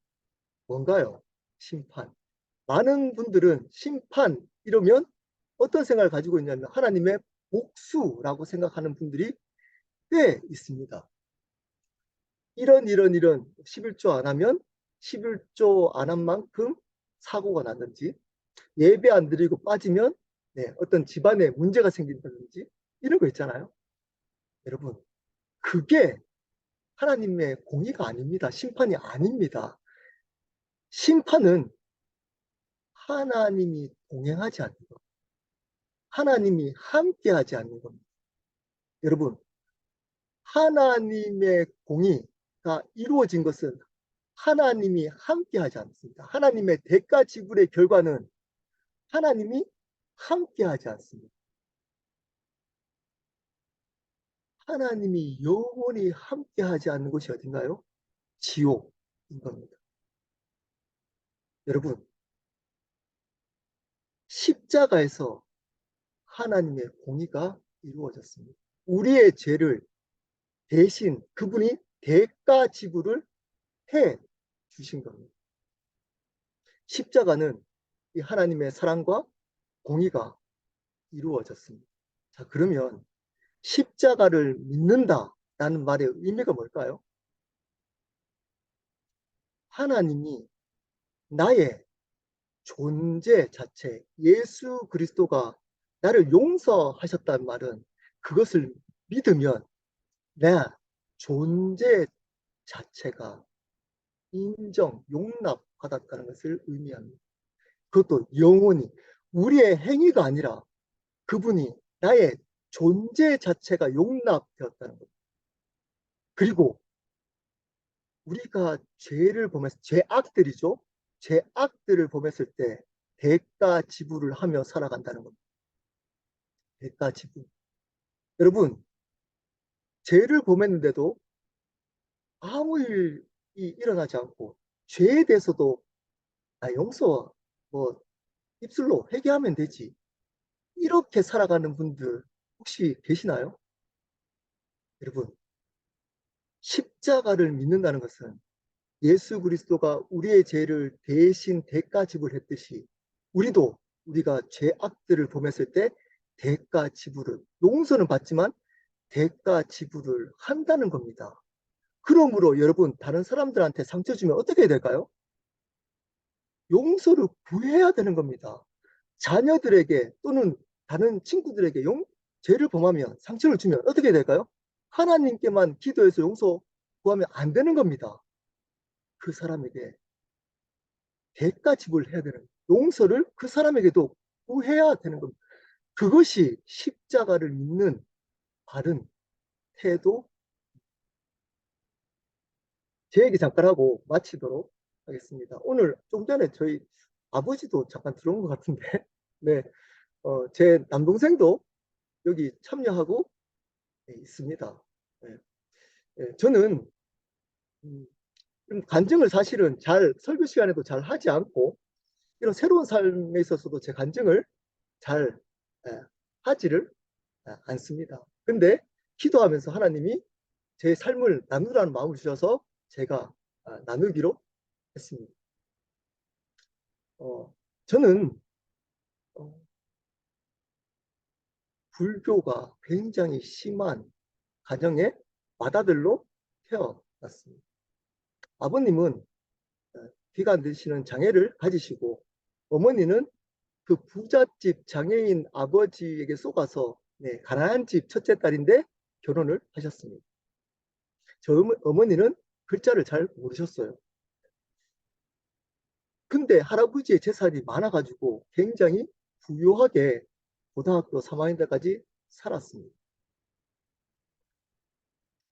뭔가요? 심판. 많은 분들은 심판 이러면 어떤 생각을 가지고 있냐면 하나님의 복수라고 생각하는 분들이 꽤 있습니다. 이런 11조 안 하면 11조 안 한 만큼 사고가 났는지 예배 안 드리고 빠지면 네, 어떤 집안에 문제가 생긴다든지 이런 거 있잖아요. 여러분, 그게 하나님의 공의가 아닙니다. 심판이 아닙니다. 심판은 하나님이 동행하지 않는 것, 하나님이 함께하지 않는 겁니다. 여러분, 하나님의 공의가 이루어진 것은 하나님이 함께하지 않습니다. 하나님의 대가 지불의 결과는 하나님이 함께하지 않습니다. 하나님이 영원히 함께하지 않는 곳이 어딘가요? 지옥인 겁니다. 여러분, 십자가에서 하나님의 공의가 이루어졌습니다. 우리의 죄를 대신 그분이 대가 지불을 해 주신 겁니다. 십자가는 이 하나님의 사랑과 공의가 이루어졌습니다. 자, 그러면 십자가를 믿는다라는 말의 의미가 뭘까요? 하나님이 나의 존재 자체, 예수 그리스도가 나를 용서하셨다는 말은 그것을 믿으면 내 존재 자체가 인정, 용납받았다는 것을 의미합니다. 그것도 영원히 우리의 행위가 아니라 그분이 나의 존재 자체가 용납되었다는 것. 그리고 우리가 죄를 범했을 죄악들이죠. 죄악들을 범했을 때 대가 지불을 하며 살아간다는 겁니다. 대가 지불. 여러분, 죄를 범했는데도 아무 일이 일어나지 않고 죄에 대해서도 용서 뭐 입술로 회개하면 되지. 이렇게 살아가는 분들 혹시 계시나요? 여러분, 십자가를 믿는다는 것은 예수 그리스도가 우리의 죄를 대신 대가 지불했듯이 우리도 우리가 죄악들을 범했을 때 대가 지불을 용서는 받지만 대가 지불을 한다는 겁니다. 그러므로 여러분 다른 사람들한테 상처 주면 어떻게 해야 될까요? 용서를 구해야 되는 겁니다. 자녀들에게 또는 다른 친구들에게 죄를 범하면 상처를 주면 어떻게 해야 될까요? 하나님께만 기도해서 용서 구하면 안 되는 겁니다. 그 사람에게 대가 지불해야 되는 용서를 그 사람에게도 구해야 되는 겁니다. 그것이 십자가를 믿는 바른 태도. 제 얘기 잠깐 하고 마치도록 하겠습니다. 오늘 좀 전에 저희 아버지도 잠깐 들어온 것 같은데, 네, 제 남동생도 여기 참여하고 네, 있습니다. 네, 네, 저는 간증을 사실은 잘 설교 시간에도 잘 하지 않고 이런 새로운 삶에 있어서도 제 간증을 잘 예, 하지를 않습니다. 근데 기도하면서 하나님이 제 삶을 나누라는 마음을 주셔서 제가 나누기로 했습니다. 저는 어, 불교가 굉장히 심한 가정의 맏아들로 태어났습니다. 아버님은 귀가 안 들리시는 장애를 가지시고 어머니는 그 부잣집 장애인 아버지에게 속아서 네, 가난한 집 첫째 딸인데 결혼을 하셨습니다. 저 어머니는 글자를 잘 모르셨어요. 근데 할아버지의 재산이 많아가지고 굉장히 부유하게 고등학교 3학년 때까지 살았습니다.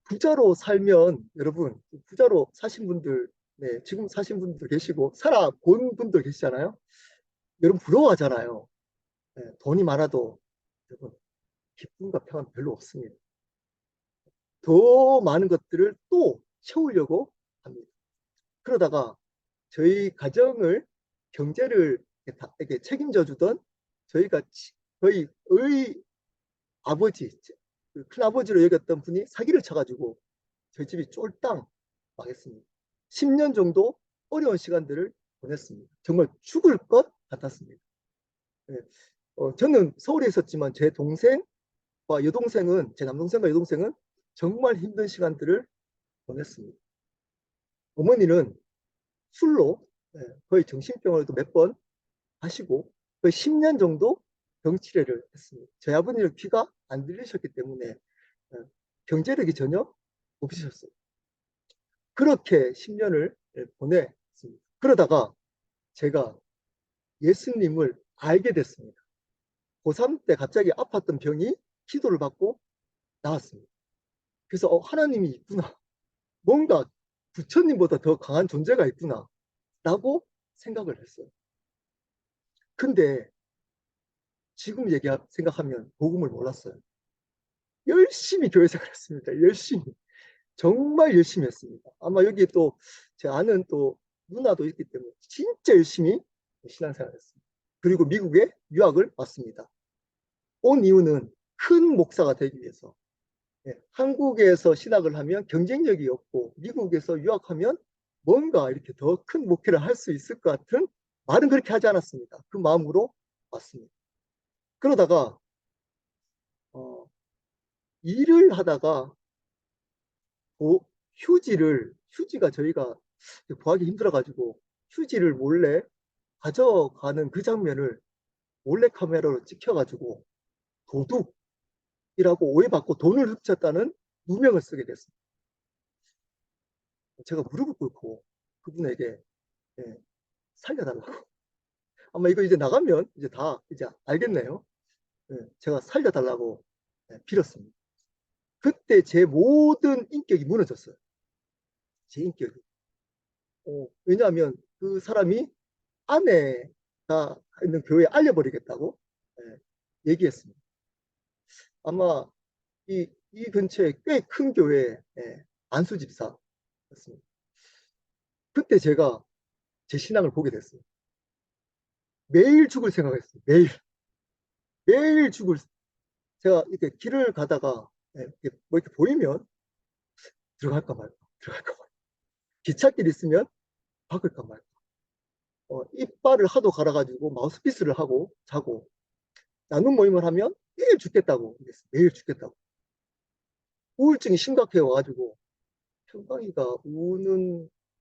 부자로 살면 여러분 부자로 사신 분들 네, 지금 사신 분들 계시고 살아본 분들 계시잖아요. 여러분 부러워하잖아요. 네, 돈이 많아도 여러분 기쁨과 평안 별로 없습니다. 더 많은 것들을 또 채우려고 합니다. 그러다가 저희 가정을 경제를 이렇게 책임져 주던 저희가 거의 아버지, 그 큰아버지로 여겼던 분이 사기를 쳐가지고 저희 집이 쫄딱 망했습니다. 10년 정도 어려운 시간들을 보냈습니다. 정말 죽을 것 같았습니다. 네. 저는 서울에 있었지만 제 동생과 여동생은, 제 남동생과 여동생은 정말 힘든 시간들을 보냈습니다. 어머니는 술로 거의 정신병원에도 몇 번 하시고 거의 10년 정도 병치레를 했습니다. 저희 아버님은 귀가 안 들리셨기 때문에 경제력이 전혀 없으셨어요. 그렇게 10년을 보냈습니다. 그러다가 제가 예수님을 알게 됐습니다. 고3 때 갑자기 아팠던 병이 기도를 받고 나았습니다. 그래서 하나님이 있구나. 뭔가 부처님보다 더 강한 존재가 있구나. 라고 생각을 했어요. 근데 지금 생각하면 복음을 몰랐어요. 열심히 교회 생활했습니다. 열심히. 정말 열심히 했습니다. 아마 여기 또 제 아는 또 누나도 있기 때문에 진짜 열심히 신앙생활했습니다. 그리고 미국에 유학을 왔습니다. 온 이유는 큰 목사가 되기 위해서. 한국에서 신학을 하면 경쟁력이 없고 미국에서 유학하면 뭔가 이렇게 더 큰 목표를 할 수 있을 것 같은 말은 그렇게 하지 않았습니다. 그 마음으로 왔습니다. 그러다가 일을 하다가 휴지가 저희가 구하기 힘들어가지고 휴지를 몰래 가져가는 그 장면을 몰래 카메라로 찍혀가지고 도둑이라고 오해받고 돈을 훔쳤다는 누명을 쓰게 됐습니다. 제가 무릎을 꿇고 그분에게 살려달라고. 아마 이거 이제 나가면 이제 다 이제 알겠네요. 제가 살려달라고 빌었습니다. 그때 제 모든 인격이 무너졌어요. 제 인격이. 왜냐하면 그 사람이 아내가 있는 교회에 알려버리겠다고 얘기했습니다. 아마 이 근처에 꽤 큰 교회 안수 집사였습니다. 그때 제가 제 신앙을 보게 됐어요. 매일 죽을 생각했어요. 매일 죽을. 제가 이렇게 길을 가다가 뭐 이렇게 보이면 들어갈까 말까, 들어갈까 말까. 기찻길 있으면 박을까 말까. 이빨을 하도 갈아가지고 마우스피스를 하고 자고 나눔 모임을 하면 매일 죽겠다고 매일 죽겠다고. 우울증이 심각해 와가지고 평강이가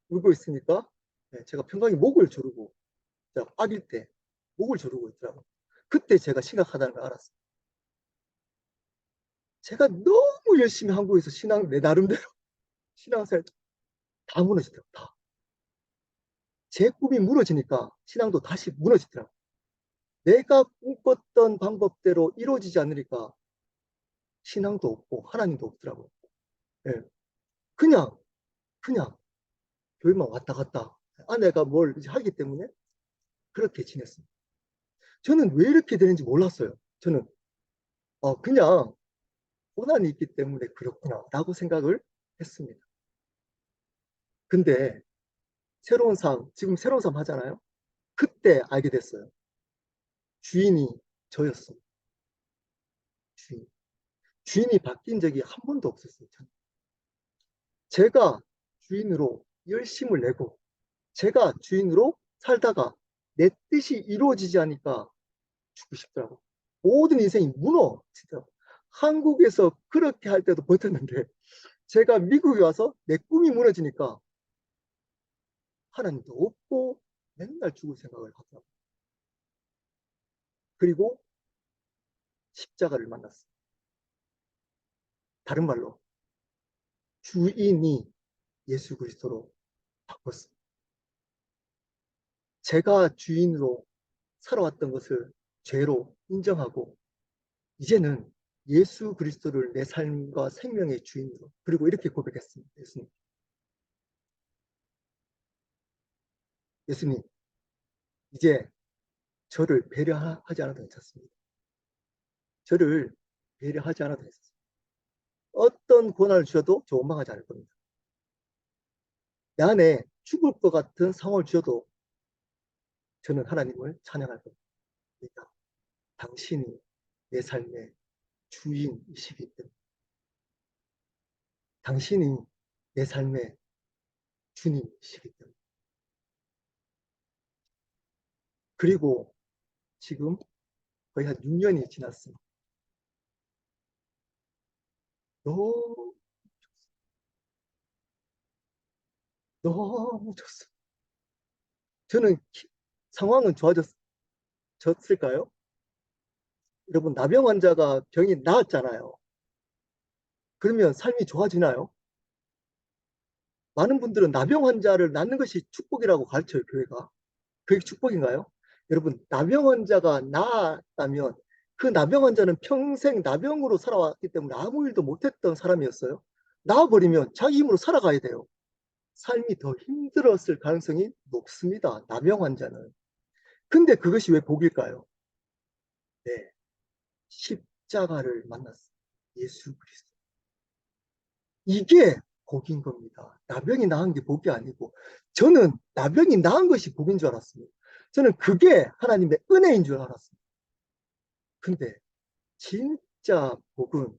울고 있으니까 제가 평강이 목을 조르고 아길 때 목을 조르고 있더라고요. 그때 제가 심각하다는 걸 알았어요. 제가 너무 열심히 한국에서 내 나름대로 신앙생활 다 무너지더라고요. 다. 제 꿈이 무너지니까 신앙도 다시 무너지더라고요. 내가 꿈꿨던 방법대로 이루어지지 않으니까 신앙도 없고 하나님도 없더라고요. 예. 그냥 교회만 왔다 갔다 아내가 뭘 하기 때문에 그렇게 지냈습니다. 저는 왜 이렇게 되는지 몰랐어요. 저는 그냥 고난이 있기 때문에 그렇구나 라고 생각을 했습니다. 근데 지금 새로운 삶 하잖아요. 그때 알게 됐어요. 주인이 저였습니다. 주인이 바뀐 적이 한 번도 없었어요. 저는. 제가 주인으로 열심을 내고 제가 주인으로 살다가 내 뜻이 이루어지지 않으니까 죽고 싶더라고. 모든 인생이 무너지더라고. 한국에서 그렇게 할 때도 버텼는데 제가 미국에 와서 내 꿈이 무너지니까 하나님도 없고 맨날 죽을 생각을 하더라고. 그리고 십자가를 만났어요. 다른 말로 주인이 예수 그리스도로 바꿨어요. 제가 주인으로 살아왔던 것을 죄로 인정하고 이제는 예수 그리스도를 내 삶과 생명의 주인으로 그리고 이렇게 고백했습니다. 예수님 이제 저를 배려하지 않아도 괜찮습니다. 저를 배려하지 않아도 괜찮습니다. 어떤 고난을 주셔도 저 원망하지 않을 겁니다. 내 안에 죽을 것 같은 상황을 주셔도 저는 하나님을 찬양할 겁니다. 당신이 내 삶의 주인이시기 때문에 당신이 내 삶의 주님이시기 때문에 그리고 지금 거의 한 6년이 지났습니다. 너무 너무 좋습니다. 저는 상황은 좋아졌을까요? 여러분 나병 환자가 병이 나았잖아요. 그러면 삶이 좋아지나요? 많은 분들은 나병 환자를 낫는 것이 축복이라고 가르쳐요, 교회가. 그게 축복인가요? 여러분, 나병 환자가 나았다면 그 나병 환자는 평생 나병으로 살아왔기 때문에 아무 일도 못했던 사람이었어요. 나아버리면 자기 힘으로 살아가야 돼요. 삶이 더 힘들었을 가능성이 높습니다. 나병 환자는. 근데 그것이 왜 복일까요? 네, 십자가를 만났어요. 예수 그리스도. 이게 복인 겁니다. 나병이 나은 게 복이 아니고 저는 나병이 나은 것이 복인 줄 알았습니다. 저는 그게 하나님의 은혜인 줄 알았습니다. 근데 진짜 복은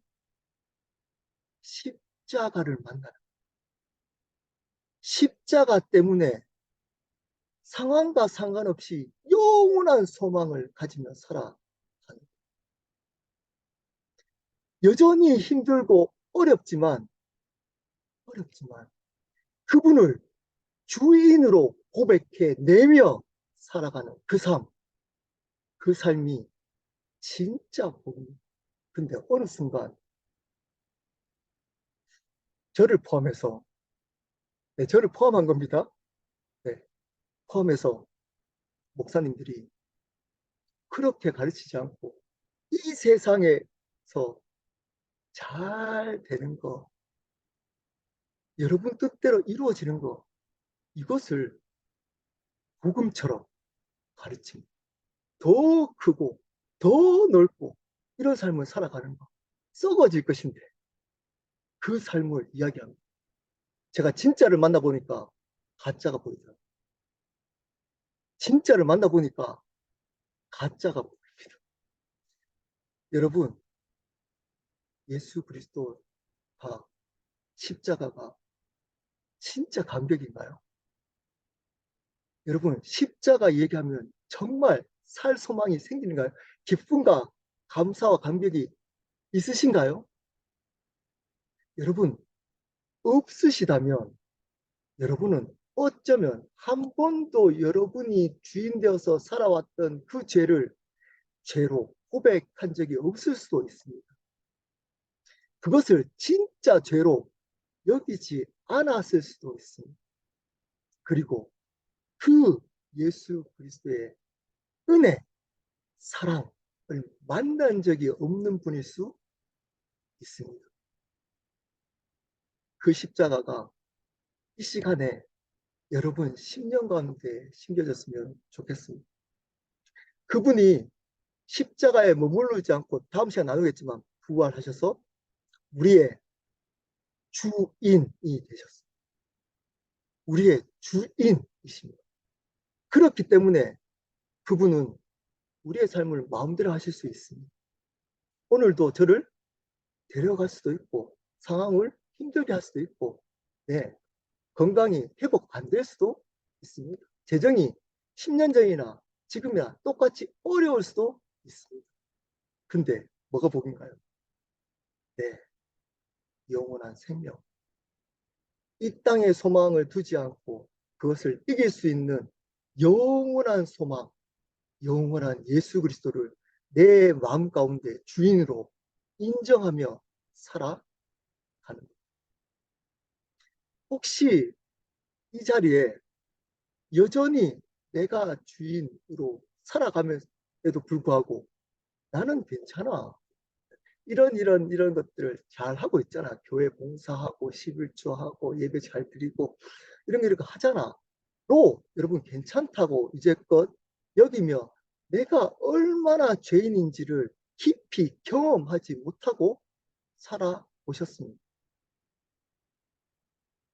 십자가를 만나는 십자가 때문에 상황과 상관없이 영원한 소망을 가지며 살아가는 여전히 힘들고 어렵지만 그분을 주인으로 고백해 내며 살아가는 그 삶이 진짜 복입니다. 근데 어느 순간 저를 포함해서 네, 저를 포함한 겁니다. 네, 포함해서 목사님들이 그렇게 가르치지 않고 이 세상에서 잘 되는 거, 여러분 뜻대로 이루어지는 거, 이것을 복음처럼 가르칩니다. 더 크고 더 넓고 이런 삶을 살아가는 거, 썩어질 것인데 그 삶을 이야기합니다. 제가 진짜를 만나보니까 가짜가 보이더라고요. 진짜를 만나보니까 가짜가 보입니다. 여러분, 예수 그리스도가 십자가가 진짜 감격인가요? 여러분, 십자가 얘기하면 정말 살 소망이 생기는가요? 기쁨과 감사와 감격이 있으신가요? 여러분, 없으시다면 여러분은 어쩌면 한 번도 여러분이 주인 되어서 살아왔던 그 죄를 죄로 고백한 적이 없을 수도 있습니다. 그것을 진짜 죄로 여기지 않았을 수도 있습니다. 그리고 그 예수 그리스도의 은혜, 사랑을 만난 적이 없는 분일 수 있습니다. 그 십자가가 이 시간에 여러분 10년 가운데 심겨졌으면 좋겠습니다. 그분이 십자가에 머무르지 않고 다음 시간 나누겠지만 부활하셔서 우리의 주인이 되셨습니다. 우리의 주인이십니다. 그렇기 때문에 그분은 우리의 삶을 마음대로 하실 수 있습니다. 오늘도 저를 데려갈 수도 있고 상황을 힘들게 할 수도 있고 네, 건강이 회복 안 될 수도 있습니다. 재정이 10년 전이나 지금이나 똑같이 어려울 수도 있습니다. 근데 뭐가 복인가요? 네, 영원한 생명. 이 땅에 소망을 두지 않고 그것을 이길 수 있는 영원한 소망, 영원한 예수 그리스도를 내 마음 가운데 주인으로 인정하며 살아가는 것. 혹시 이 자리에 여전히 내가 주인으로 살아가면서도 불구하고 나는 괜찮아. 이런 것들을 잘 하고 있잖아. 교회 봉사하고 11조 하고 예배 잘 드리고 이런 거 이렇게 하잖아. 로 여러분 괜찮다고 이제껏 여기며 내가 얼마나 죄인인지를 깊이 경험하지 못하고 살아오셨습니다.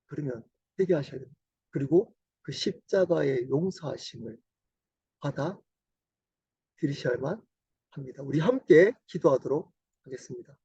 그러면 회개하셔야 됩니다. 그리고 그 십자가의 용서하심을 받아 들이셔야만 합니다. 우리 함께 기도하도록 하겠습니다.